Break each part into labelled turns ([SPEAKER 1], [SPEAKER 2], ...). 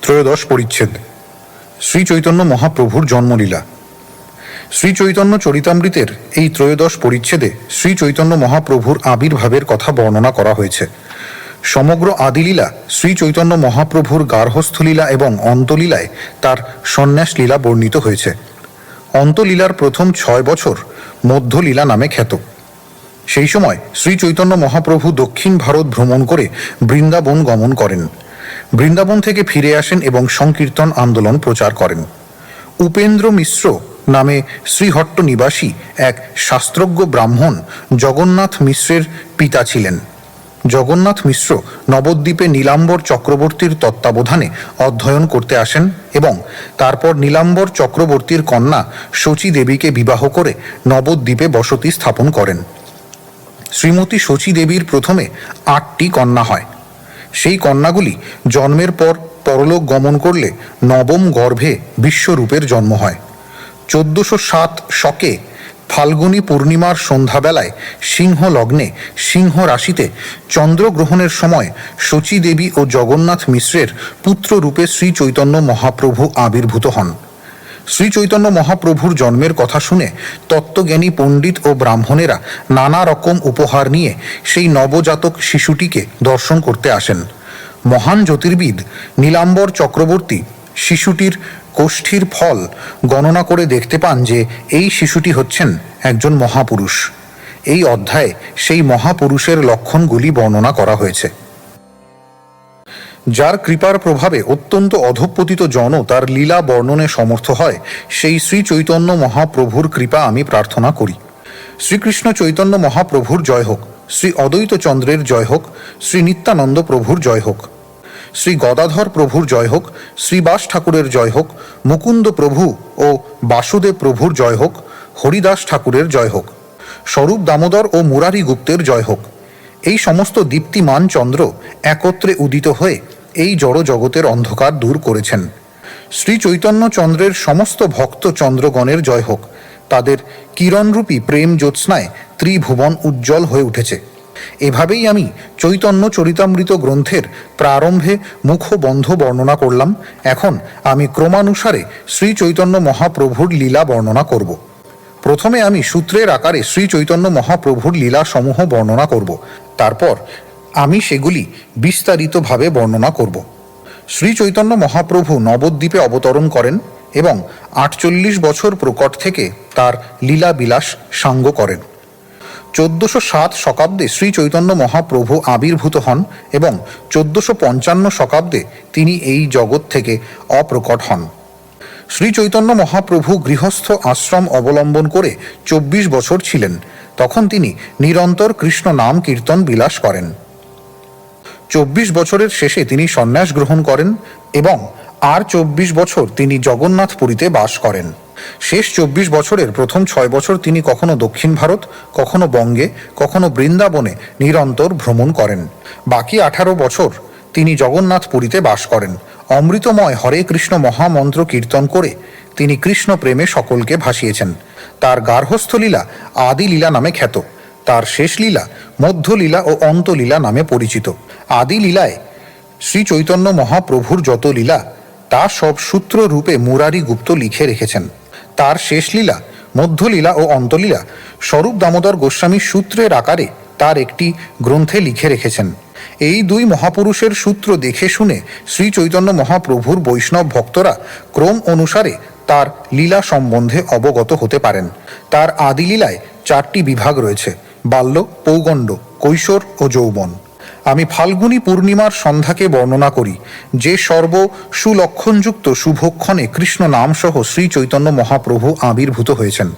[SPEAKER 1] ত্রয়োদশ পরিচ্ছেদ। শ্রী চৈতন্য মহাপ্রভুর জন্মলীলা। শ্রী চৈতন্য চরিতামৃতের এই ত্রয়োদশ পরিচ্ছেদে শ্রী চৈতন্য মহাপ্রভুর আবির্ভাবের কথা বর্ণনা করা হয়েছে। সমগ্র আদিলীলা, শ্রী চৈতন্য মহাপ্রভুর গার্হস্থলীলা এবং অন্তলীলায় তার সন্ন্যাস লীলা বর্ণিত হয়েছে। অন্তলীলার প্রথম 6 বছর মধ্যলীলা নামে খ্যাত। সেই সময় শ্রী চৈতন্য মহাপ্রভু দক্ষিণ ভারত ভ্রমণ করে বৃন্দাবন গমন করেন। বৃন্দাবন থেকে ফিরে আসেন এবং সংকীর্তন আন্দোলন প্রচার করেন। উপেন্দ্র মিশ্র নামে শ্রীহট্ট নিবাসী এক শাস্ত্রজ্ঞ ব্রাহ্মণ জগন্নাথ মিশ্রের পিতা ছিলেন। জগন্নাথ মিশ্র নবদ্বীপে নীলাম্বর চক্রবর্তীর তত্ত্বাবধানে অধ্যয়ন করতে আসেন এবং তারপর নীলাম্বর চক্রবর্তীর কন্যা শচী দেবীকে বিবাহ করে নবদ্বীপে বসতি স্থাপন করেন। শ্রীমতী শচী দেবীর প্রথমে 8টি কন্যা হয়। সেই কন্যাগুলি জন্মের পর পরলোক গমন করলে নবম গর্ভে বিশ্বরূপের জন্ম হয়। 1407 শকে ফাল্গুনী পূর্ণিমার সন্ধ্যাবেলায় সিংহ লগ্নে সিংহ রাশিতে চন্দ্রগ্রহণের সময় শচী দেবী ও জগন্নাথ মিশ্রের পুত্ররূপে শ্রী চৈতন্য মহাপ্রভু আবির্ভূত হন। শ্রী চৈতন্য মহাপ্রভুর জন্মের কথা শুনে তত্ত্বজ্ঞানী পণ্ডিত ও ব্রাহ্মণেরা নানা রকম উপহার নিয়ে সেই নবজাতক শিশুটিকে দর্শন করতে আসেন। মহান জ্যোতির্বিদ নীলাম্বর চক্রবর্তী শিশুটির কোষ্ঠীর ফল গণনা করে দেখতে পান যে এই শিশুটি হচ্ছেন একজন মহাপুরুষ। এই অধ্যায়ে সেই মহাপুরুষের লক্ষণগুলি বর্ণনা করা হয়েছে। যার কৃপার প্রভাবে অত্যন্ত অধঃপতিত জনও তার লীলা বর্ণনে সমর্থ হয়, সেই শ্রী চৈতন্য মহাপ্রভুর কৃপা আমি প্রার্থনা করি। শ্রীকৃষ্ণ চৈতন্য মহাপ্রভুর জয় হোক, শ্রী অদ্বৈত চন্দ্রের জয় হোক, শ্রী নিত্যানন্দ প্রভুর জয় হোক, শ্রী গদাধর প্রভুর জয় হোক, শ্রীবাস ঠাকুরের জয় হোক, মুকুন্দ প্রভু ও বাসুদেব প্রভুর জয় হোক, হরিদাস ঠাকুরের জয় হোক, স্বরূপ দামোদর ও মুরারি গুপ্তের জয় হোক। এই সমস্ত দীপ্তিমান চন্দ্র একত্রে উদিত হয়ে এই জড় জগতের অন্ধকার দূর করেছেন। শ্রী চৈতন্য চন্দ্রের সমস্ত ভক্ত চন্দ্রগণের জয় হোক। তাদের কিরণরূপী প্রেম জ্যোৎস্নায় ত্রিভুবন উজ্জ্বল হয়ে উঠেছে। এভাবেই আমি চৈতন্য চরিতামৃত গ্রন্থের প্রারম্ভে মুখবন্ধ বর্ণনা করলাম। এখন আমি ক্রমানুসারে শ্রী চৈতন্য মহাপ্রভুর লীলা বর্ণনা করব। প্রথমে আমি সূত্রের আকারে শ্রী চৈতন্য মহাপ্রভুর লীলা সমূহ বর্ণনা করব। তারপর আমি সেগুলি বিস্তারিতভাবে বর্ণনা করব। শ্রী চৈতন্য মহাপ্রভু নবদ্বীপে অবতরণ করেন এবং 48 বছর প্রকট থেকে তার লীলা বিলাস সাঙ্গ করেন। 1407 শকাব্দে শ্রী চৈতন্য মহাপ্রভু আবির্ভূত হন এবং 1455 শকাব্দে তিনি এই জগৎ থেকে অপ্রকট হন। শ্রী চৈতন্য মহাপ্রভু গৃহস্থ আশ্রম অবলম্বন করে 24 বছর ছিলেন। তখন তিনি নিরন্তর কৃষ্ণ নাম কীর্তন বিলাস করেন। 24 বছরের শেষে তিনি সন্ন্যাস গ্রহণ করেন এবং আর 24 বছর তিনি জগন্নাথপুরীতে বাস করেন। শেষ 24 বছরের প্রথম 6 বছর তিনি কখনো দক্ষিণ ভারত, কখনো বঙ্গে, কখনো বৃন্দাবনে নিরন্তর ভ্রমণ করেন। বাকি 18 বছর তিনি জগন্নাথপুরীতে বাস করেন। অমৃতময় হরে কৃষ্ণ মহামন্ত্র কীর্তন করে তিনি কৃষ্ণ প্রেমে সকলকে ভাসিয়েছেন। তার গার্হস্থলীলা আদিলীলা নামে খ্যাত। তার শেষ লীলা মধ্যলীলা ও অন্তলীলা নামে পরিচিত। আদিলীলায় শ্রী চৈতন্য মহাপ্রভুর যত লীলা তা সব সূত্র রূপে মুরারি গুপ্ত লিখে রেখেছেন। তার শেষ লীলা মধ্যলীলা ও অন্তলীলা স্বরূপ দামোদর গোস্বামী সূত্রের আকারে তার একটি গ্রন্থে লিখে রেখেছেন। এই দুই মহাপুরুষের সূত্র দেখে শুনে শ্রী চৈতন্য মহাপ্রভুর বৈষ্ণব ভক্তরা ক্রম অনুসারে তার লীলা সম্বন্ধে অবগত হতে পারেন। তার আদিলীলায় 4টি বিভাগ রয়েছে: বাল্য, পৌগণ্ড, কৈশোর ও যৌবন। আমি ফাল্গুনী পূর্ণিমার সন্ধ্যাকে বর্ণনা করি, যে সর্ব সুলক্ষণযুক্ত শুভক্ষণে কৃষ্ণ নামসহ শ্রী চৈতন্য মহাপ্রভু আবির্ভূত হয়েছেন।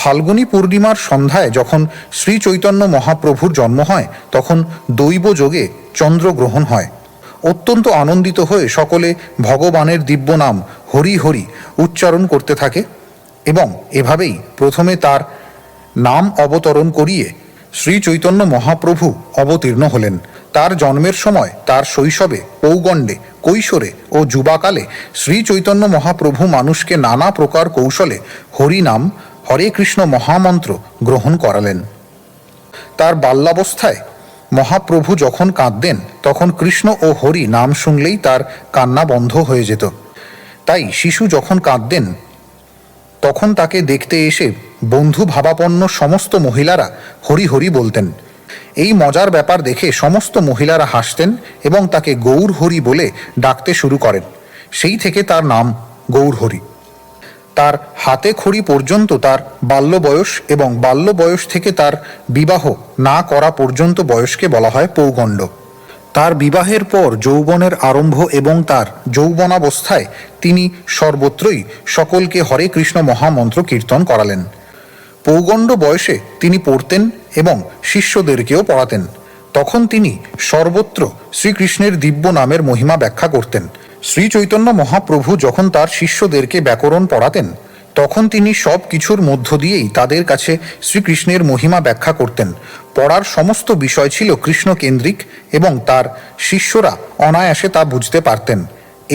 [SPEAKER 1] ফাল্গুনী পূর্ণিমার সন্ধ্যায় যখন শ্রী চৈতন্য মহাপ্রভুর জন্ম হয়, তখন দৈব যোগে চন্দ্রগ্রহণ হয়। অত্যন্ত আনন্দিত হয়ে সকলে ভগবানের দিব্য নাম হরি হরি উচ্চারণ করতে থাকে এবং এভাবেই প্রথমে তার নাম অবতরণ করিয়ে শ্রী চৈতন্য মহাপ্রভু অবতীর্ণ হলেন। তার জন্মের সময়, তার শৈশবে, পৌগণ্ডে, কৈশোরে ও যুবাকালে শ্রী চৈতন্য মহাপ্রভু মানুষকে নানা প্রকার কৌশলে হরি নাম, হরে কৃষ্ণ মহামন্ত্র গ্রহণ করালেন। তার বাল্যাবস্থায় মহাপ্রভু যখন কাঁদতেন তখন কৃষ্ণ ও হরি নাম শুনলেই তার কান্না বন্ধ হয়ে যেত। তাই শিশু যখন কাঁদতেন তখন তাকে দেখতে এসে বন্ধু ভাবাপন্ন সমস্ত মহিলারা হরি হরি বলতেন। এই মজার ব্যাপার দেখে সমস্ত মহিলারা হাসতেন এবং তাকে গৌর হরি বলে ডাকতে শুরু করেন। সেই থেকে তার নাম গৌর হরি। তার হাতে খড়ি পর্যন্ত তার বাল্য বয়স এবং বাল্য বয়স থেকে তার বিবাহ না করা পর্যন্ত বয়সকে বলা হয় পৌগণ্ড। তার বিবাহের পর যৌবনের আরম্ভ এবং তার যৌবনাবস্থায় তিনি সর্বত্রই সকলকে হরে কৃষ্ণ মহামন্ত্র কীর্তন করালেন। পৌগণ্ড বয়সে তিনি পড়তেন এবং শিষ্যদেরকেও পড়াতেন। তখন তিনি সর্বত্র শ্রীকৃষ্ণের দিব্য নামের মহিমা ব্যাখ্যা করতেন। শ্রী চৈতন্য মহাপ্রভু যখন তার শিষ্যদেরকে ব্যাকরণ পড়াতেন তখন তিনি সব কিছুর মধ্য দিয়েই তাদের কাছে শ্রীকৃষ্ণের মহিমা ব্যাখ্যা করতেন। পড়ার সমস্ত বিষয় ছিল কৃষ্ণকেন্দ্রিক এবং তার শিষ্যরা অনায়াসে তা বুঝতে পারতেন।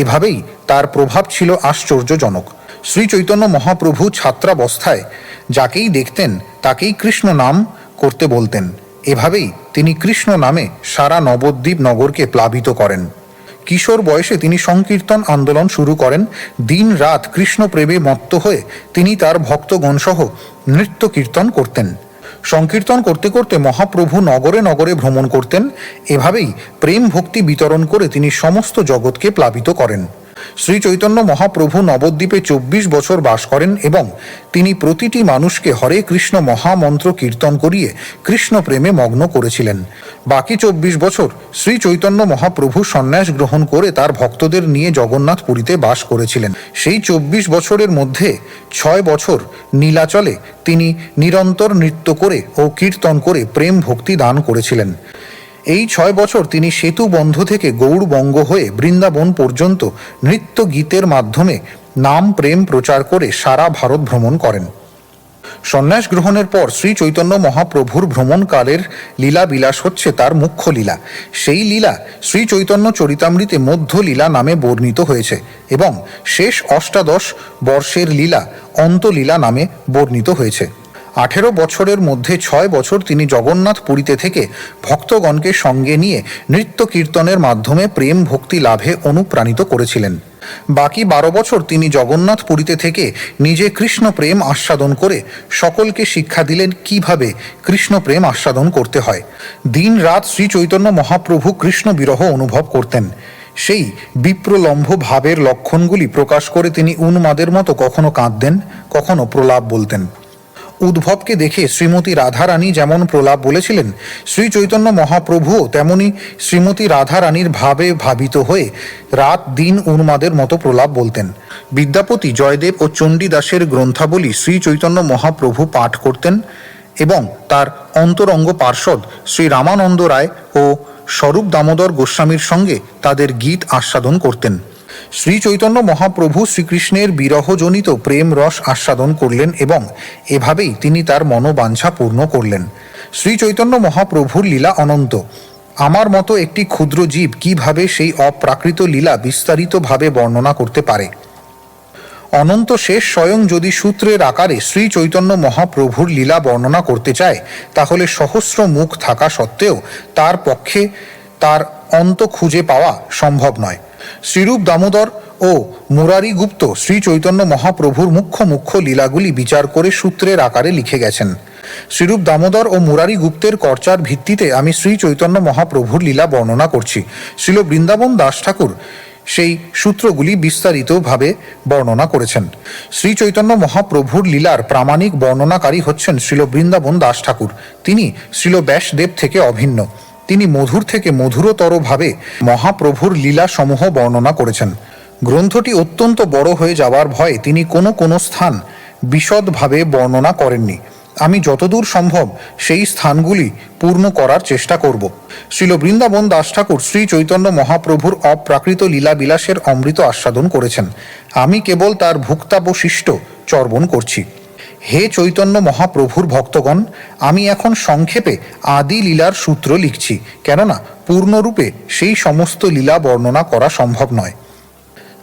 [SPEAKER 1] এভাবেই তার প্রভাব ছিল আশ্চর্যজনক। শ্রী চৈতন্য মহাপ্রভু ছাত্রাবস্থায় যাকেই দেখতেন তাকেই কৃষ্ণ নাম করতে বলতেন। এভাবেই তিনি কৃষ্ণ নামে সারা নবদ্বীপ নগরকে প্লাবিত করেন। কিশোর বয়সে তিনি সংকীর্তন আন্দোলন শুরু করেন। দিন রাত কৃষ্ণ প্রেমে মত্ত হয়ে তিনি তার ভক্তগণসহ নৃত্য কীর্তন করতেন। সংকীর্তন করতে করতে মহাপ্রভু নগরে নগরে ভ্রমণ করতেন। এভাবেই প্রেম ভক্তি বিতরণ করে তিনি সমস্ত জগৎকে প্লাবিত করেন। শ্রী চৈতন্য মহাপ্রভু নবদ্বীপে 24 বছর বাস করেন এবং তিনি প্রতিটি মানুষকে হরে কৃষ্ণ মহামন্ত্র কীর্তন করিয়ে কৃষ্ণ প্রেমে মগ্ন করেছিলেন। বাকি 24 বছর শ্রী চৈতন্য মহাপ্রভু সন্ন্যাস গ্রহণ করে তার ভক্তদের নিয়ে জগন্নাথ পুরীতে বাস করেছিলেন। সেই 24 বছরের মধ্যে 6 বছর নীলাচলে তিনি নিরন্তর নৃত্য করে ও কীর্তন করে প্রেম ভক্তি দান করেছিলেন। এই 6 বছর তিনি সেতু বন্ধ থেকে গৌড়বঙ্গ হয়ে বৃন্দাবন পর্যন্ত নৃত্য গীতের মাধ্যমে নাম প্রেম প্রচার করে সারা ভারত ভ্রমণ করেন। সন্ন্যাস গ্রহণের পর শ্রী চৈতন্য মহাপ্রভুর ভ্রমণকালের লীলা বিলাস হচ্ছে তার মুখ্য লীলা। সেই লীলা শ্রী চৈতন্য চরিতামৃতে মধ্য লীলা নামে বর্ণিত হয়েছে এবং শেষ অষ্টাদশ বর্ষের লীলা অন্তলীলা নামে বর্ণিত হয়েছে। 18 বছরের মধ্যে 6 বছর তিনি জগন্নাথ পুরীতে থেকে ভক্তগণকে সঙ্গে নিয়ে নৃত্য কীর্তনের মাধ্যমে প্রেম ভক্তি লাভে অনুপ্রাণিত করেছিলেন। বাকি 12 বছর তিনি জগন্নাথ পুরীতে থেকে নিজে কৃষ্ণ প্রেম আস্বাদন করে সকলকে শিক্ষা দিলেন কিভাবে কৃষ্ণ প্রেম আস্বাদন করতে হয়। দিন রাত শ্রী চৈতন্য মহাপ্রভু কৃষ্ণ বিরহ অনুভব করতেন। সেই বিপ্রলম্ভ ভাবের লক্ষণগুলি প্রকাশ করে তিনি উন্মাদের মতো কখনো কাঁদতেন, কখনো প্রলাপ বলতেন। উদ্ভবকে দেখে শ্রীমতী রাধারানী যেমন প্রলাপ বলেছিলেন, শ্রী চৈতন্য মহাপ্রভুও তেমনি শ্রীমতী রাধারানীর ভাবে ভাবিত হয়ে রাত দিন উন্মাদের মতো প্রলাপ বলতেন। বিদ্যাপতি, জয়দেব ও চণ্ডীদাসের গ্রন্থাবলী শ্রী চৈতন্য মহাপ্রভু পাঠ করতেন এবং তার অন্তরঙ্গ পার্ষদ শ্রী রামানন্দ রায় ও স্বরূপ দামোদর গোস্বামীর সঙ্গে তাদের গীত আস্বাদন করতেন। শ্রী চৈতন্য মহাপ্রভু শ্রীকৃষ্ণের বিরহজনিত প্রেম রস আস্বাদন করলেন এবং এভাবেই তিনি তার মনোবাঞ্ছা পূর্ণ করলেন। শ্রী চৈতন্য মহাপ্রভুর লীলা অনন্ত। আমার মতো একটি ক্ষুদ্র জীব কিভাবে সেই অপ্রাকৃত লীলা বিস্তারিতভাবে বর্ণনা করতে পারে? অনন্ত শেষ স্বয়ং যদি সূত্রের আকারে শ্রী চৈতন্য মহাপ্রভুর লীলা বর্ণনা করতে চায় তাহলে সহস্র মুখ থাকা সত্ত্বেও তার পক্ষে তার অন্ত খুঁজে পাওয়া সম্ভব নয়। শ্রীরূপ দামোদর ও মুরারি গুপ্ত শ্রী চৈতন্য মহাপ্রভুর মুখ্য মুখ্য লীলাগুলি বিচার করে সূত্রের আকারে লিখে গেছেন। শ্রীরূপ দামোদর ও মুরারি গুপ্তের চর্চার ভিত্তিতে আমি শ্রী চৈতন্য মহাপ্রভুর লীলা বর্ণনা করছি। শ্রীল বৃন্দাবন দাস ঠাকুর সেই সূত্রগুলি বিস্তারিতভাবে বর্ণনা করেছেন। শ্রী চৈতন্য মহাপ্রভুর লীলার প্রামাণিক বর্ণনাকারী হচ্ছেন শ্রীল বৃন্দাবন দাস ঠাকুর। তিনি শ্রীল ব্যাসদেব থেকে অভিন্ন। তিনি মধুর থেকে মধুরতরভাবে মহাপ্রভুর লীলা সমূহ বর্ণনা করেছেন। গ্রন্থটি অত্যন্ত বড় হয়ে যাওয়ার ভয়ে তিনি কোনো কোনো স্থান বিশদভাবে বর্ণনা করেননি। আমি যতদূর সম্ভব সেই স্থানগুলি পূর্ণ করার চেষ্টা করব। শ্রীল বৃন্দাবন দাস ঠাকুর শ্রী চৈতন্য মহাপ্রভুর অপ্রাকৃত লীলা বিলাসের অমৃত আস্বাদন করেছেন। আমি কেবল তার ভুক্তাবশিষ্ট চর্বণ করছি। হে চৈতন্য মহাপ্রভুর ভক্তগণ, আমি এখন সংক্ষেপে আদি লীলার সূত্র লিখছি, কেননা পূর্ণরূপে সেই সমস্ত লীলা বর্ণনা করা সম্ভব নয়।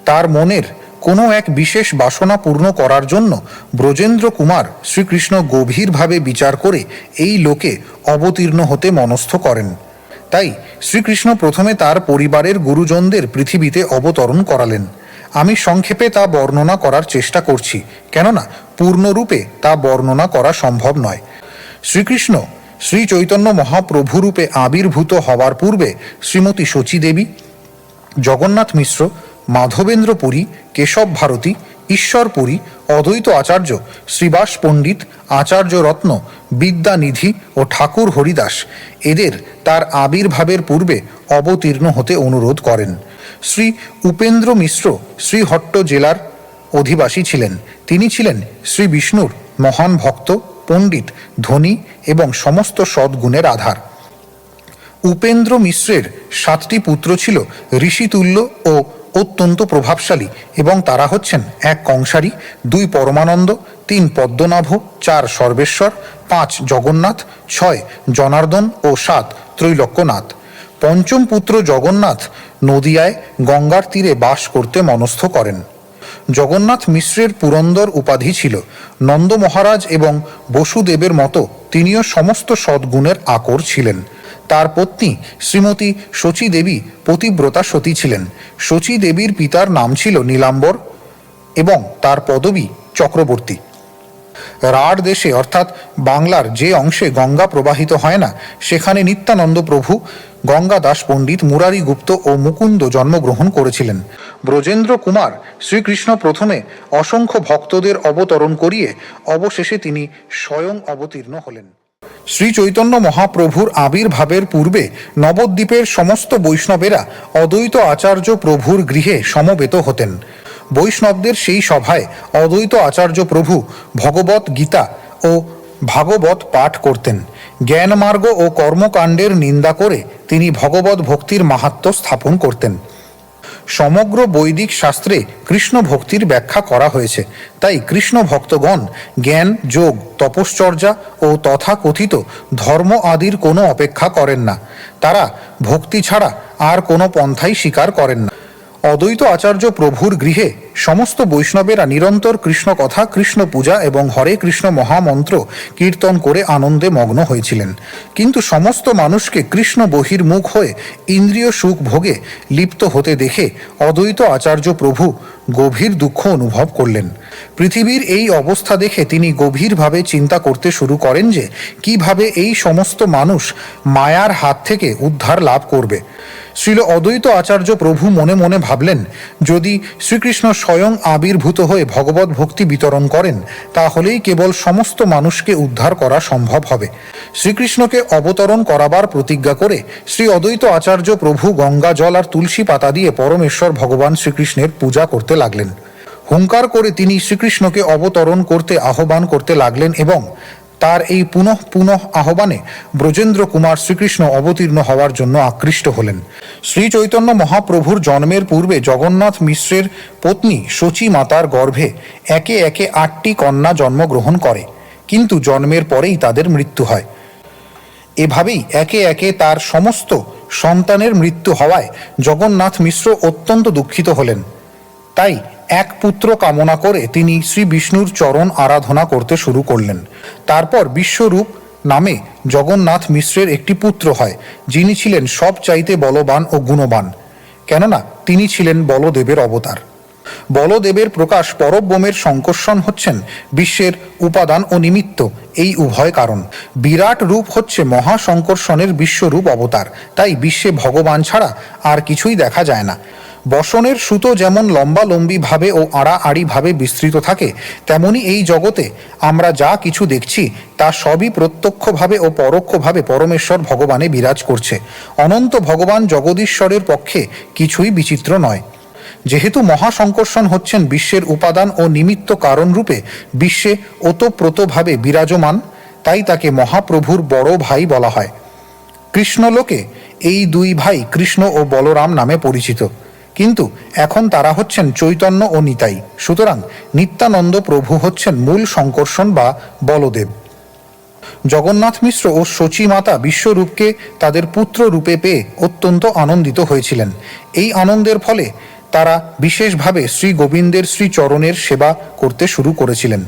[SPEAKER 1] তার মনের কোনো এক বিশেষ বাসনা পূর্ণ করার জন্য ব্রজেন্দ্র কুমার শ্রীকৃষ্ণ গভীরভাবে বিচার করে এই লোকে অবতীর্ণ হতে মনস্থ করেন। তাই শ্রীকৃষ্ণ প্রথমে তার পরিবারের গুরুজনদের পৃথিবীতে অবতরণ করালেন। আমি সংক্ষেপে তা বর্ণনা করার চেষ্টা করছি, কেননা পূর্ণরূপে তা বর্ণনা করা সম্ভব নয়। শ্রীকৃষ্ণ শ্রী চৈতন্য মহাপ্রভুরূপে আবির্ভূত হওয়ার পূর্বে শ্রীমতী শচী দেবী, জগন্নাথ মিশ্র, মাধবেন্দ্র পুরী, কেশব ভারতী, ঈশ্বর পুরী, অদ্বৈত আচার্য, শ্রীবাস পণ্ডিত, আচার্য রত্ন, বিদ্যানিধি ও ঠাকুর হরিদাস এদের তার আবির্ভাবের পূর্বে অবতীর্ণ হতে অনুরোধ করেন। শ্রী উপেন্দ্র মিশ্র শ্রীহট্ট জেলার অধিবাসী ছিলেন। তিনি ছিলেন শ্রী বিষ্ণুর মহান ভক্ত, পণ্ডিত, ধনী এবং সমস্ত সদ্গুণের আধার। উপেন্দ্র মিশ্রের 7টি পুত্র ছিল ঋষিতুল্য ও অত্যন্ত প্রভাবশালী, এবং তারা হচ্ছেন 1 কংসারী, 2 পরমানন্দ, 3 পদ্মনাভ, 4 সর্বেশ্বর, 5 জগন্নাথ, 6 জনার্দন ও 7 ত্রৈলোক্যনাথ। পঞ্চম পুত্র জগন্নাথ নদিয়ায় গঙ্গার তীরে বাস করতে মনস্থ করেন। জগন্নাথ মিশ্রের পুরন্দর উপাধি ছিল। নন্দ মহারাজ এবং বসুদেবের মতো তিনিও সমস্ত সদ্গুণের আকর ছিলেন। তার পত্নী শ্রীমতী শচী দেবী পতিব্রতা সতী ছিলেন। শচী দেবীর পিতার নাম ছিল নীলাম্বর এবং তার পদবী চক্রবর্তী। রাঢ় দেশে অর্থাৎ বাংলার যে অংশে গঙ্গা প্রবাহিত হয় না, সেখানে নিত্যানন্দ প্রভু, গঙ্গা দাস পণ্ডিত, মুরারি গুপ্ত ও মুকুন্দ জন্মগ্রহণ করেছিলেন। ব্রজেন্দ্র কুমার শ্রীকৃষ্ণ প্রথমে অসংখ্য ভক্তদের অবতরণ করিয়ে অবশেষে তিনি স্বয়ং অবতীর্ণ হলেন। শ্রী চৈতন্য মহাপ্রভুর আবির্ভাবের পূর্বে নবদ্বীপের সমস্ত বৈষ্ণবেরা অদ্বৈত আচার্য প্রভুর গৃহে সমবেত হতেন। বৈষ্ণবদের সেই সভায় অদ্বৈত আচার্য প্রভু ভগবত গীতা ও ভাগবত পাঠ করতেন। জ্ঞানমার্গ ও কর্মকাণ্ডের নিন্দা করে তিনি ভগবত ভক্তির মাহাত্ম্য স্থাপন করতেন। সমগ্র বৈদিক শাস্ত্রে কৃষ্ণ ভক্তির ব্যাখ্যা করা হয়েছে, তাই কৃষ্ণ ভক্তগণ জ্ঞান, যোগ, তপশ্চর্যা ও তথাকথিত ধর্ম আদির কোনো অপেক্ষা করেন না। তারা ভক্তি ছাড়া আর কোনো পন্থাই স্বীকার করেন না। অদ্বৈত আচার্য প্রভুর গৃহে সমস্ত বৈষ্ণবেরা নিরন্তর কৃষ্ণ কথা, কৃষ্ণ পূজা এবং হরে কৃষ্ণ মহামন্ত্র কীর্তন করে আনন্দে মগ্ন হয়েছিলেন। কিন্তু সমস্ত মানুষকে কৃষ্ণ বহির্মুখ হয়ে ইন্দ্রিয় সুখ ভোগে লিপ্ত হতে দেখে অদ্বৈত আচার্য প্রভু গভীর দুঃখ অনুভব করলেন। পৃথিবীর এই অবস্থা দেখে তিনি গভীরভাবে চিন্তা করতে শুরু করেন যে কিভাবে এই সমস্ত মানুষ মায়ার হাত থেকে উদ্ধার লাভ করবে। শ্রীল অদ্বৈত আচার্য প্রভু মনে মনে ভাবলেন, যদি শ্রীকৃষ্ণ স্বয়ং আবির্ভূত হয়ে ভগবত ভক্তি বিতরণ করেন, তাহলেই কেবল সমস্ত মানুষকে উদ্ধার করা সম্ভব হবে। শ্রীকৃষ্ণকে অবতরণ করাবার প্রতিজ্ঞা করে শ্রী অদ্বৈত আচার্য প্রভু গঙ্গা জল আর তুলসী পাতা দিয়ে পরমেশ্বর ভগবান শ্রীকৃষ্ণের পূজা করতে লাগলেন। হুঙ্কার করে তিনি শ্রীকৃষ্ণকে অবতরণ করতে আহ্বান করতে লাগলেন এবং তার এই পুনঃ পুনঃ আহ্বানে ব্রজেন্দ্র কুমার শ্রীকৃষ্ণ অবতীর্ণ হওয়ার জন্য আকৃষ্ট হলেন। শ্রী চৈতন্য মহাপ্রভুর জন্মের পূর্বে জগন্নাথ মিশ্রের পত্নী শচী মাতার গর্ভে একে একে 8টি কন্যা জন্মগ্রহণ করে, কিন্তু জন্মের পরেই তাদের মৃত্যু হয়। এভাবেই একে একে তার সমস্ত সন্তানের মৃত্যু হওয়ায় জগন্নাথ মিশ্র অত্যন্ত দুঃখিত হলেন। তাই এক পুত্র কামনা করে তিনি শ্রী বিষ্ণুর চরণ আরাধনা করতে শুরু করলেন। তারপর বিশ্বরূপ নামে জগন্নাথ মিশ্রের একটি পুত্র হয়, যিনি ছিলেন সবচাইতে বলবান ও গুণবান, কেননা তিনি ছিলেন বলদেবের অবতার। বলদেবের প্রকাশ পরব্রহ্মের সংকর্ষণ হচ্ছেন বিশ্বের উপাদান ও নিমিত্ত, এই উভয় কারণ। বিরাট রূপ হচ্ছে মহাসংকর্ষণের বিশ্বরূপ অবতার, তাই বিশ্বে ভগবান ছাড়া আর কিছুই দেখা যায় না। বসনের সুতো যেমন লম্বালম্বি ভাবে ও আড়াআড়ি ভাবে বিস্তৃত থাকে, তেমনি এই জগতে আমরা যা কিছু দেখছি তা সবই প্রত্যক্ষভাবে ও পরোক্ষভাবে পরমেশ্বর ভগবানে বিরাজ করছে। অনন্ত ভগবান জগদীশ্বরের পক্ষে কিছুই বিচিত্র নয়। যেহেতু মহাসংকর্ষণ হচ্ছেন বিশ্বের উপাদান ও নিমিত্ত কারণ রূপে বিশ্বে ওতপ্রোতভাবে বিরাজমান, তাই তাকে মহাপ্রভুর বড় ভাই বলা হয়। কৃষ্ণলোকে এই 2 ভাই কৃষ্ণ ও বলরাম নামে পরিচিত, কিন্তু এখন তারা হচ্ছেন চৈতন্য ও নিতাই। সুতরাং নিত্যানন্দ প্রভু হচ্ছেন মূল সংকর্ষণ বা বলদেব। জগন্নাথ মিশ্র ও শচী মাতা বিশ্বরূপকে তাদের পুত্র রূপে পেয়ে অত্যন্ত আনন্দিত হয়েছিলেন। এই আনন্দের ফলে তারা বিশেষভাবে শ্রী গোবিন্দের শ্রীচরণের সেবা করতে শুরু করেছিলেন।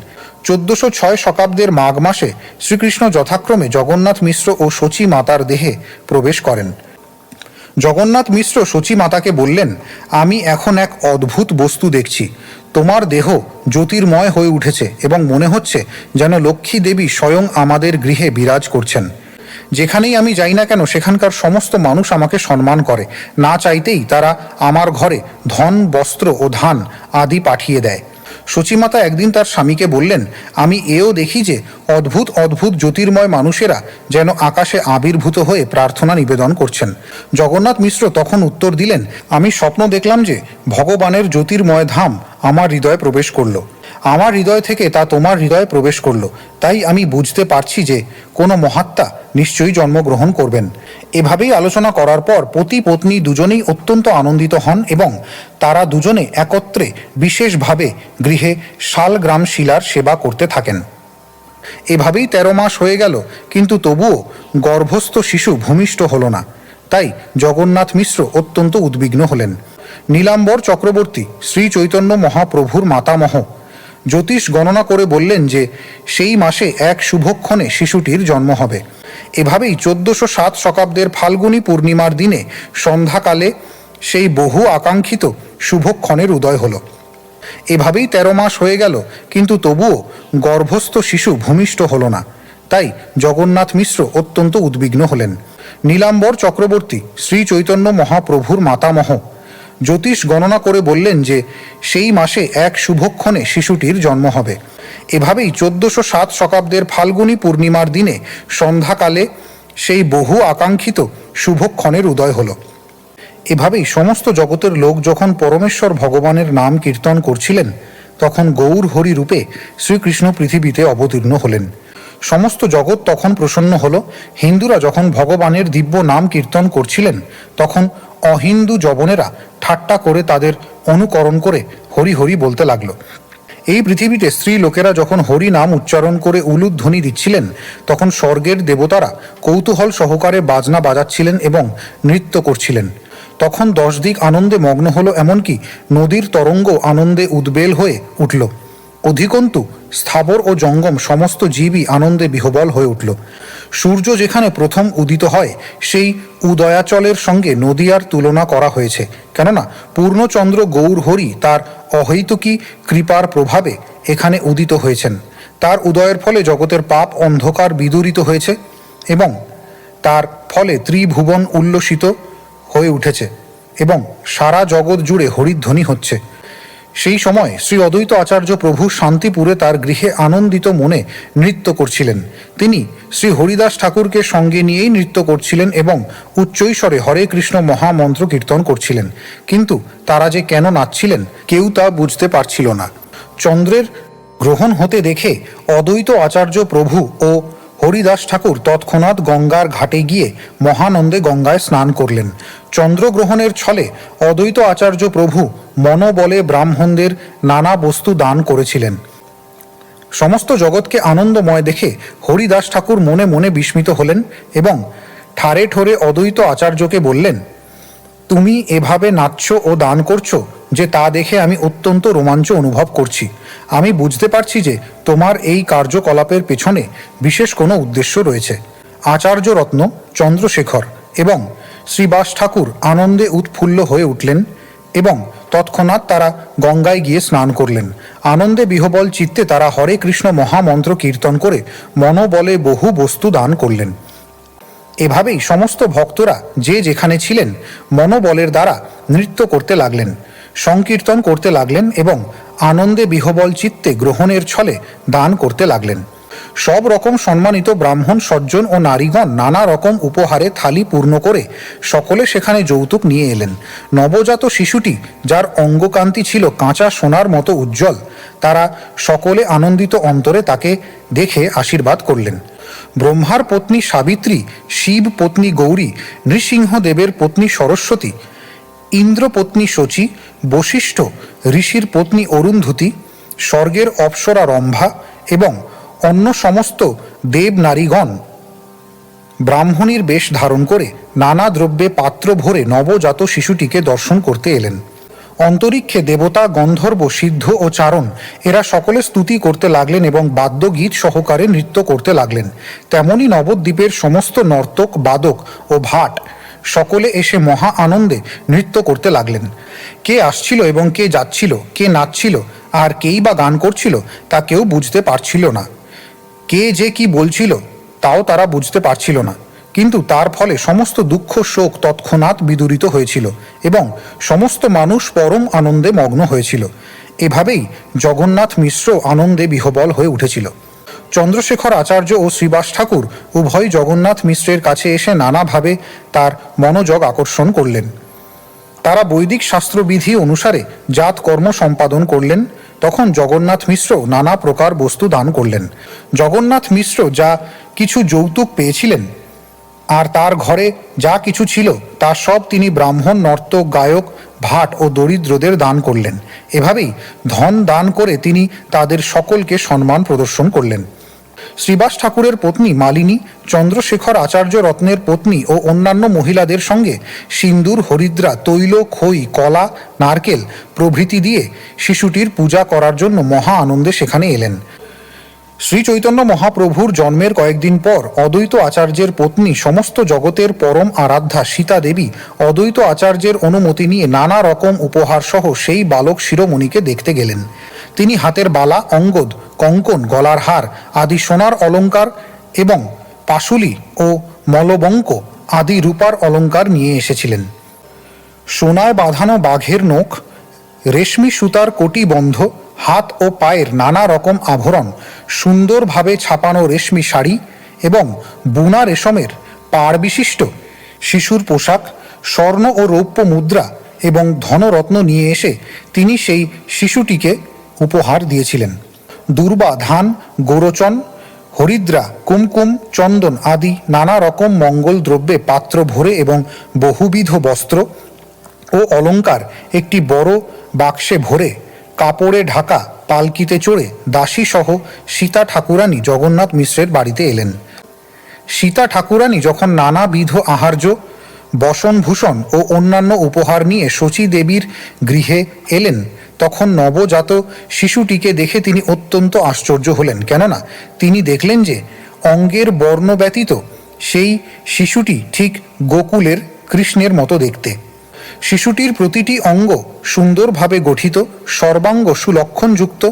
[SPEAKER 1] 1406 শতাব্দের মাঘ মাসে শ্রীকৃষ্ণ যথাক্রমে জগন্নাথ মিশ্র ও শচী মাতার দেহে প্রবেশ করেন। জগন্নাথ মিশ্র শচী মাতাকে বললেন, আমি এখন এক অদ্ভুত বস্তু দেখছি। তোমার দেহ জ্যোতির্ময় হয়ে উঠেছে এবং মনে হচ্ছে যেন লক্ষ্মী দেবী স্বয়ং আমাদের গৃহে বিরাজ করছেন। যেখানেই আমি যাই না কেন সেখানকার সমস্ত মানুষ আমাকে সম্মান করে, না চাইতেই তারা আমার ঘরে ধন, বস্ত্র ও ধান আদি পাঠিয়ে দেয়। শচীমাতা একদিন তার স্বামীকে বললেন, আমি এও দেখি যে অদ্ভুত অদ্ভুত জ্যোতির্ময় মানুষেরা যেন আকাশে আবির্ভূত হয়ে প্রার্থনা নিবেদন করছেন। জগন্নাথ মিশ্র তখন উত্তর দিলেন, আমি স্বপ্ন দেখলাম যে ভগবানের জ্যোতির্ময় ধাম আমার হৃদয়ে প্রবেশ করলো। আমার হৃদয় থেকে তা তোমার হৃদয়ে প্রবেশ করলো। তাই আমি বুঝতে পারছি যে কোনো মহাত্মা নিশ্চয়ই জন্মগ্রহণ করবেন। এভাবেই আলোচনা করার পর পতি পত্নী দুজনেই অত্যন্ত আনন্দিত হন এবং তারা দুজনে একত্রে বিশেষভাবে গৃহে শালগ্রাম শিলার সেবা করতে থাকেন। এভাবেই 13 মাস হয়ে গেল, কিন্তু তবুও গর্ভস্থ শিশু ভূমিষ্ঠ হল না। তাই জগন্নাথ মিশ্র অত্যন্ত উদ্বিগ্ন হলেন। নীলাম্বর চক্রবর্তী শ্রী চৈতন্য মহাপ্রভুর মাতামহ জ্যোতিষ গণনা করে বললেন যে সেই মাসে এক শুভক্ষণে শিশুটির জন্ম হবে। এভাবেই 1407 শকাব্দের ফাল্গুনী পূর্ণিমার দিনে সন্ধ্যাকালে সেই বহু আকাঙ্ক্ষিত শুভক্ষণের উদয় হল। এভাবেই 13 মাস হয়ে গেল, কিন্তু তবুও গর্ভস্থ শিশু ভূমিষ্ঠ হল না। তাই জগন্নাথ মিশ্র অত্যন্ত উদ্বিগ্ন হলেন। নীলাম্বর চক্রবর্তী শ্রী চৈতন্য মহাপ্রভুর মাতামহ জ্যোতিষ গণনা করে বললেন যে সেই মাসে এক শুভক্ষণে শিশুটির জন্ম হবে। এভাবেই 1407 শকাব্দের ফাল্গুনী পূর্ণিমার দিনে সন্ধ্যাকালে সেই বহু আকাঙ্ক্ষিত শুভক্ষণের উদয় হল। এভাবেই সমস্ত জগতের লোক যখন পরমেশ্বর ভগবানের নাম কীর্তন করছিলেন, তখন গৌর হরি রূপে শ্রীকৃষ্ণ পৃথিবীতে অবতীর্ণ হলেন। সমস্ত জগৎ তখন প্রসন্ন হল। হিন্দুরা যখন ভগবানের দিব্য নাম কীর্তন করছিলেন, তখন অহিন্দু জবনেরা ঠাট্টা করে তাদের অনুকরণ করে হরি হরি বলতে লাগলো। এই পৃথিবীতে স্ত্রী লোকেরা যখন হরি নাম উচ্চারণ করে উলুধ্বনি দিচ্ছিলেন, তখন স্বর্গের দেবতারা কৌতূহল সহকারে বাজনা বাজাচ্ছিলেন এবং নৃত্য করছিলেন। তখন 10 দিক আনন্দে মগ্ন হলো, এমনকি নদীর তরঙ্গ আনন্দে উদ্বেল হয়ে উঠল। অধিকন্তু স্থাবর ও জঙ্গম সমস্ত জীবই আনন্দে বিহ্বল হয়ে উঠল। সূর্য যেখানে প্রথম উদিত হয়, সেই উদয়াচলের সঙ্গে নদীয়ার তুলনা করা হয়েছে, কেননা পূর্ণচন্দ্র গৌর হরি তার অহৈতুকী কৃপার প্রভাবে এখানে উদিত হয়েছেন। তার উদয়ের ফলে জগতের পাপ অন্ধকার বিদূরিত হয়েছে এবং তার ফলে ত্রিভুবন উল্লসিত হয়ে উঠেছে এবং সারা জগৎ জুড়ে হরিধ্বনি হচ্ছে। সেই সময় শ্রী অদ্বৈত আচার্য প্রভু শান্তিপুরে তার গৃহে আনন্দিত মনে নৃত্য করছিলেন। তিনি শ্রী হরিদাস ঠাকুরকে সঙ্গে নিয়েই নৃত্য করছিলেন এবং উচ্চৈস্বরে হরে কৃষ্ণ মহামন্ত্র কীর্তন করছিলেন। কিন্তু তারা যে কেন নাচছিলেন কেউ তা বুঝতে পারছিল না। চন্দ্রের গ্রহণ হতে দেখে অদ্বৈত আচার্য প্রভু ও হরিদাস ঠাকুর তৎক্ষণাৎ গঙ্গার ঘাটে গিয়ে মহানন্দে গঙ্গায় স্নান করলেন। চন্দ্রগ্রহণের ছলে অদ্বৈত আচার্য প্রভু মনোবলে ব্রাহ্মণদের নানা বস্তু দান করেছিলেন। সমস্ত জগৎকে আনন্দময় দেখে হরিদাস ঠাকুর মনে মনে বিস্মিত হলেন এবং ঠারে ঠোরে অদ্বৈত আচার্যকে বললেন, তুমি এভাবে নাচছ ও দান করছো যে তা দেখে আমি অত্যন্ত রোমাঞ্চ অনুভব করছি। আমি বুঝতে পারছি যে তোমার এই কার্যকলাপের পেছনে বিশেষ কোনো উদ্দেশ্য রয়েছে। আচার্য রত্ন, চন্দ্রশেখর এবং শ্রীবাস ঠাকুর আনন্দে উৎফুল্ল হয়ে উঠলেন এবং তৎক্ষণাৎ তারা গঙ্গায় গিয়ে স্নান করলেন। আনন্দে বিহ্বল চিত্তে তারা হরে কৃষ্ণ মহামন্ত্র কীর্তন করে মনোবলে বহু বস্তু দান করলেন। এভাবেই সমস্ত ভক্তরা যে যেখানে ছিলেন মনোবলের দ্বারা নৃত্য করতে লাগলেন, সংকীর্তন করতে লাগলেন এবং আনন্দে বিহ্বল চিত্তে গ্রহণের ছলে দান করতে লাগলেন। সব রকম সম্মানিত ব্রাহ্মণ, সজ্জন ও নারীগণ নানা রকম উপহারে থালি পূর্ণ করে সকলে সেখানে যৌতুক নিয়ে এলেন। নবজাত শিশুটি, যার অঙ্গকান্তি ছিল কাঁচা সোনার মতো উজ্জ্বল, তারা সকলে আনন্দিত অন্তরে তাকে দেখে আশীর্বাদ করলেন। ব্রহ্মার পত্নী সাবিত্রী, শিব পত্নী গৌরী, নৃসিংহদেবের পত্নী সরস্বতী, ইন্দ্র পত্নী শচী, বশিষ্ঠ ঋষির পত্নী অরুন্ধতী, স্বর্গের অপ্সরা রম্ভা এবং অন্য সমস্ত দেব নারীগণ ব্রাহ্মণীর বেশ ধারণ করে নানা দ্রব্যে পাত্র ভরে নবজাত শিশুটিকে দর্শন করতে এলেন। অন্তরিক্ষে দেবতা, গন্ধর্ব, সিদ্ধ ও চারণ এরা সকলে স্তুতি করতে লাগলেন এবং বাদ্যগীত সহকারে নৃত্য করতে লাগলেন। তেমনি নবদ্বীপের সমস্ত নর্তক, বাদক ও ভাট সকলে এসে মহা আনন্দে নৃত্য করতে লাগলেন। কে আসছিল এবং কে যাচ্ছিল, কে নাচছিল আর কেই বা গান করছিল তা কেউ বুঝতে পারছিল না। কে যে কি বলছিল তাও তারা বুঝতে পারছিল না, কিন্তু তার ফলে সমস্ত দুঃখ শোক তৎক্ষণাৎ বিদূরিত হয়েছিল এবং সমস্ত মানুষ পরম আনন্দে মগ্ন হয়েছিল। এভাবেই জগন্নাথ মিশ্র আনন্দে বিহ্বল হয়ে উঠেছিল। চন্দ্রশেখর আচার্য ও শ্রীবাস ঠাকুর উভয় জগন্নাথ মিশ্রের কাছে এসে নানাভাবে তার মনোযোগ আকর্ষণ করলেন। তারা বৈদিক শাস্ত্রবিধি অনুসারে জাত কর্ম সম্পাদন করলেন। তখন জগন্নাথ মিশ্র নানা প্রকার বস্তু দান করলেন। জগন্নাথ মিশ্র যা কিছু যৌতুক পেয়েছিলেন আর তার ঘরে যা কিছু ছিল তা সব তিনি ব্রাহ্মণ, নর্তক, গায়ক, ভাট ও দরিদ্রদের দান করলেন। এভাবেই ধন দান করে তিনি তাদের সকলকে সম্মান প্রদর্শন করলেন। শ্রীবাস ঠাকুরের পত্নী মালিনী, চন্দ্রশেখর আচার্য রত্নের পত্নী ও অন্যান্য মহিলাদের সঙ্গে সিন্দুর, হরিদ্রা, তৈল, খই, কলা, নারকেল প্রভৃতি দিয়ে শিশুটির পূজা করার জন্য মহা আনন্দে সেখানে এলেন। শ্রী চৈতন্য মহাপ্রভুর জন্মের কয়েকদিন পর অদ্বৈত আচার্যের পত্নী, সমস্ত জগতের পরম আরাধ্যা সীতা দেবী অদ্বৈত আচার্যের অনুমতি নিয়ে নানা রকম উপহার সহ সেই বালক শিরোমণিকে দেখতে গেলেন। তিনি হাতের বালা, অঙ্গদ, কঙ্কন, গলার হার আদি সোনার অলঙ্কার এবং পাশুলি ও মলবঙ্ক আদি রূপার অলঙ্কার নিয়ে এসেছিলেন। সোনায় বাঁধানো বাঘের নখ, রেশমি সুতার কটিবন্ধ, হাত ও পায়ের নানা রকম আভরণ, সুন্দরভাবে ছাপানো রেশমি শাড়ি এবং বুনা রেশমের পাড় বিশিষ্ট শিশুর পোশাক, স্বর্ণ ও রৌপ্য মুদ্রা এবং ধনরত্ন নিয়ে এসে তিনি সেই শিশুটিকে উপহার দিয়েছিলেন। দুর্বা, ধান, গোরচন, হরিদ্রা, কুমকুম, চন্দন আদি নানা রকম মঙ্গল দ্রব্যে পাত্র ভরে এবং বহুবিধ বস্ত্র ও অলঙ্কার একটি বড় বাক্সে ভরে কাপড়ে ঢাকা পালকিতে চড়ে দাসী সহ সীতা ঠাকুরানী জগন্নাথ মিশ্রের বাড়িতে এলেন। সীতা ঠাকুরানী যখন নানাবিধ আহার্য, বসনভূষণ ও অন্যান্য উপহার নিয়ে শচী দেবীর গৃহে এলেন, তখন নবজাত শিশুটিকে দেখে তিনি অত্যন্ত আশ্চর্য হলেন। কেননা তিনি দেখলেন যে অঙ্গের বর্ণ ব্যতীত সেই শিশুটি ঠিক গোকুলের কৃষ্ণের মতো দেখতে। শিশুটির প্রতিটি অঙ্গ সুন্দরভাবে গঠিত, সর্বাঙ্গ সুলক্ষণযুক্ত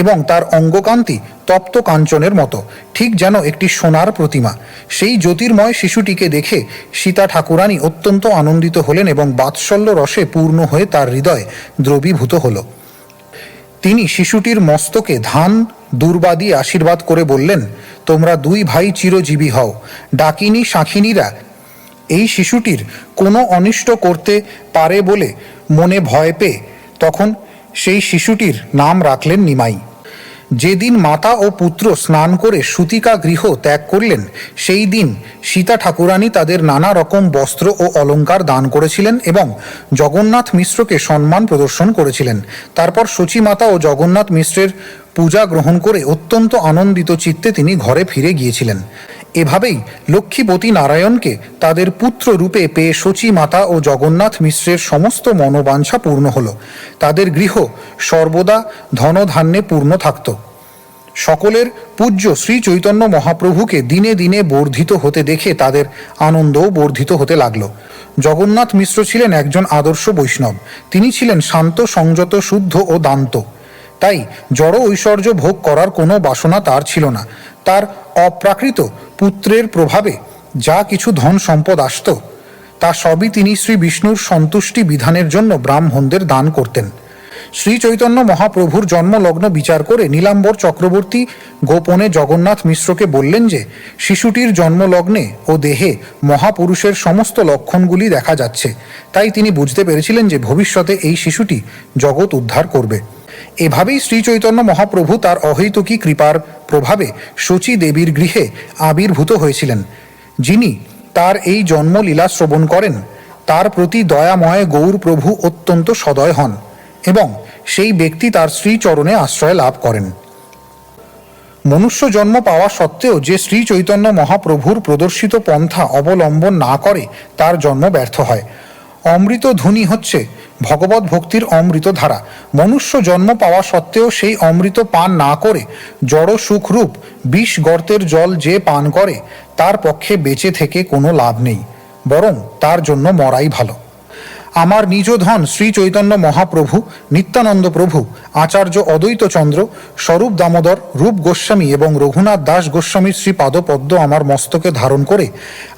[SPEAKER 1] এবং তার অঙ্গকান্তি তপ্ত কাঞ্চনের মতো, ঠিক যেন একটি সোনার প্রতিমা। সেই জ্যোতির্ময় শিশুটিকে দেখে সীতা ঠাকুরানী অত্যন্ত আনন্দিত হলেন এবং বাৎসল্য রসে পূর্ণ হয়ে তার হৃদয় দ্রবীভূত হল। তিনি শিশুটির মস্তকে ধান, দুর্বা দিয়ে আশীর্বাদ করে বললেন, তোমরা দুই ভাই চিরজীবী হও। ডাকিনী শাঁখিনীরা এই শিশুটির কোনো অনিষ্ট করতে পারে বলে মনে ভয় পেয়ে তখন সেই শিশুটির নাম রাখলেন নিমাই। যেদিন মাতা ও পুত্র স্নান করে সূতিকা গৃহ ত্যাগ করলেন, সেই দিন সীতা ঠাকুরানী তাদের নানা রকম বস্ত্র ও অলঙ্কার দান করেছিলেন এবং জগন্নাথ মিশ্রকে সম্মান প্রদর্শন করেছিলেন। তারপর শচী মাতা ও জগন্নাথ মিশ্রের পূজা গ্রহণ করে অত্যন্ত আনন্দিত চিত্তে তিনি ঘরে ফিরে গিয়েছিলেন। এভাবেই লক্ষ্মীপতি নারায়ণকে তাদের পুত্র রূপে পেয়ে শচী মাতা ও জগন্নাথ মিশ্রের সমস্ত মনোবাঞ্ছা পূর্ণ হল। তাদের গৃহ সর্বদা ধনধান্যে পূর্ণ থাকত। সকলের পূজ্য শ্রী চৈতন্য মহাপ্রভুকে দিনে দিনে বর্ধিত হতে দেখে তাদের আনন্দও বর্ধিত হতে লাগলো। জগন্নাথ মিশ্র ছিলেন একজন আদর্শ বৈষ্ণব। তিনি ছিলেন শান্ত, সংযত, শুদ্ধ ও দান্ত। তাই জড় ঐশ্বর্য ভোগ করার কোনো বাসনা তার ছিল না। তার অপ্রাকৃত পুত্রের প্রভাবে যা কিছু ধন সম্পদ আসত তা সবই তিনি শ্রী বিষ্ণুর সন্তুষ্টি বিধানের জন্য ব্রাহ্মণদের দান করতেন। শ্রী চৈতন্য মহাপ্রভুর জন্মলগ্ন বিচার করে নীলাম্বর চক্রবর্তী গোপনে জগন্নাথ মিশ্রকে বললেন যে শিশুটির জন্মলগ্নে ও দেহে মহাপুরুষের সমস্ত লক্ষণগুলি দেখা যাচ্ছে। তাই তিনি বুঝতে পেরেছিলেন যে ভবিষ্যতে এই শিশুটি জগৎ উদ্ধার করবে। এভাবেই শ্রী চৈতন্য মহাপ্রভু তার অহৈতুকী কৃপার প্রভাবে শচী দেবীর গৃহে আবির্ভূত হয়েছিলেন। যিনি তার এই জন্মলীলা শ্রবণ করেন, তার প্রতি দয়াময় গৌর প্রভু অত্যন্ত সদয় হন এবং সেই ব্যক্তি তার শ্রীচরণে আশ্রয় লাভ করেন। মনুষ্য জন্ম পাওয়া সত্ত্বেও যে শ্রী চৈতন্য মহাপ্রভুর প্রদর্শিত পন্থা অবলম্বন না করে তার জন্ম ব্যর্থ হয়। অমৃত ধ্বনি হচ্ছে ভগবত ভক্তির অমৃত ধারা। মনুষ্য জন্ম পাওয়া সত্ত্বেও সেই অমৃত পান না করে জড় সুখরূপ বিষ গর্তের জল যে পান করে তার পক্ষে বেঁচে থেকে কোনো লাভ নেই। বরং তার জন্য মরাই ভালো। আমার নিজ ধন শ্রী চৈতন্য মহাপ্রভু, নিত্যানন্দ প্রভু, আচার্য অদ্বৈতচন্দ্র, স্বরূপ দামোদর, রূপ গোস্বামী এবং রঘুনাথ দাস গোস্বামীর শ্রী পাদপদ্ম আমার মস্তকে ধারণ করে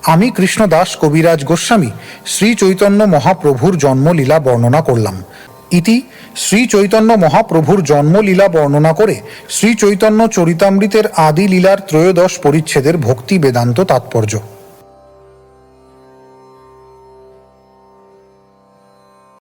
[SPEAKER 1] আমি কৃষ্ণদাস কবিরাজ গোস্বামী শ্রী চৈতন্য মহাপ্রভুর জন্মলীলা বর্ণনা করলাম। ইতি শ্রী চৈতন্য মহাপ্রভুর জন্মলীলা বর্ণনা করে শ্রী চৈতন্য চরিতামৃতের আদি লীলার ত্রয়োদশ পরিচ্ছেদের ভক্তি বেদান্ত তাৎপর্য।